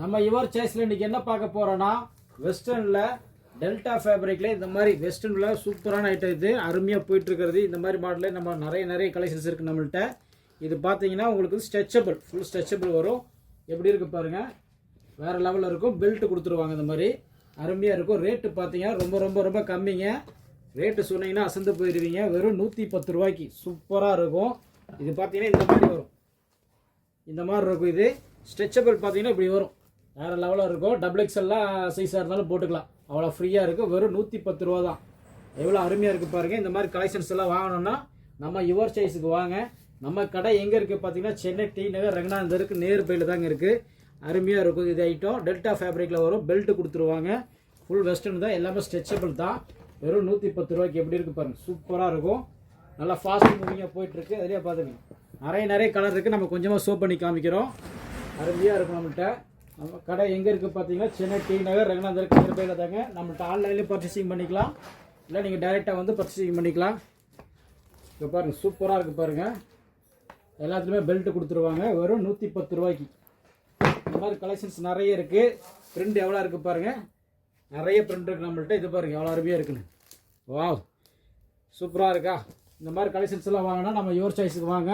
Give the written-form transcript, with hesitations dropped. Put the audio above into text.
நம்ம யுவர் சாய்ஸில் இன்றைக்கி என்ன பார்க்க போகிறோன்னா வெஸ்டர்னில் டெல்டா ஃபேப்ரிக்கில் இந்த மாதிரி வெஸ்டர்னில் சூப்பரான ஐட்டம் இது அருமையாக போயிட்டுருக்கிறது. இந்த மாதிரி மாடலில் நம்ம நிறைய கலெக்ஷன்ஸ் இருக்குது நம்மள்கிட்ட. இது பார்த்தீங்கன்னா உங்களுக்கு ஸ்ட்ரெச்சபிள், ஃபுல் ஸ்ட்ரெச்சபிள் வரும். எப்படி இருக்குது பாருங்கள், வேறு லெவலில் இருக்கும். பெல்ட் கொடுத்துருவாங்க, இந்த மாதிரி அருமையாக இருக்கும். ரேட்டு பார்த்தீங்கன்னா ரொம்ப கம்மிங்க. ரேட்டு சொன்னீங்கன்னா அசந்து போயிடுவீங்க. வெறும் 110 ரூபாய்க்கு சூப்பராக இருக்கும். இது பார்த்தீங்கன்னா இந்த மாதிரி வரும், இந்த மாதிரி இருக்கும். இது ஸ்ட்ரெச்சபிள் பார்த்தீங்கன்னா இப்படி வரும், வேறு லெவலில் இருக்கும். டபுள் எக்ஸ்எல்லாம் சைஸாக இருந்தாலும் போட்டுக்கலாம், அவ்வளோ ஃப்ரீயாக இருக்குது. வெறும் 110 ரூபா தான். எவ்வளோ அருமையாக இருக்குது பாருங்கள். இந்த மாதிரி கலெக்ஷன்ஸ் எல்லாம் வாங்கணுன்னா நம்ம யுவர் சாய்ஸுக்கு வாங்க. நம்ம கடை எங்கே இருக்குது பார்த்தீங்கன்னா சென்னை டி நகர் ரங்கநாதருக்கு நேர் பையில் தாங்க இருக்குது. அருமையாக இருக்கும். இது ஐட்டம் டெல்டா ஃபேப்ரிக்கில் வரும். பெல்ட்டு கொடுத்துருவாங்க. ஃபுல் வெஸ்டர்ன் தான், எல்லாமே ஸ்ட்ரெச்சபிள் தான். வெறும் 110 ரூபாய்க்கு எப்படி இருக்குது பாருங்கள், சூப்பராக இருக்கும். நல்லா ஃபாஸ்ட் மூவிங்காக போயிட்டுருக்கு. அதிலே பார்த்துக்கங்க, நிறைய கலர் இருக்குது. நம்ம கொஞ்சமாக ஷோ பண்ணி காமிக்கிறோம். அருமையாக இருக்கும். நம்மள்கிட்ட நம்ம கடை எங்கே இருக்குது பார்த்தீங்கன்னா சென்னை டி நகர் ரங்கநாதருக்கு நேர் பையில் தாங்க. நம்மள்கிட்ட ஆன்லைன்லேயும் பர்ச்சேசிங் பண்ணிக்கலாம், இல்லை நீங்கள் டைரெக்டாக வந்து பர்ச்சேசிங் பண்ணிக்கலாம். இப்போ பாருங்கள், சூப்பராக இருக்குது பாருங்கள். எல்லாத்துலேயுமே பெல்ட்டு கொடுத்துருவாங்க. வெறும் 110 ரூபாய்க்கு. இந்த மாதிரி கலெக்ஷன்ஸ் நிறைய இருக்குது. பிரிண்ட் எவ்வளோ இருக்குது பாருங்கள், நிறைய பிரிண்ட் இருக்குது நம்மள்கிட்ட. இது பாருங்கள் எவ்வளோ அருமையாக இருக்குன்னு. வாவ், சூப்பராக இருக்கா? இந்த மாதிரி கலெக்ஷன்ஸ் எல்லாம் வாங்கினா நம்ம யுவர் சாய்ஸுக்கு வாங்க.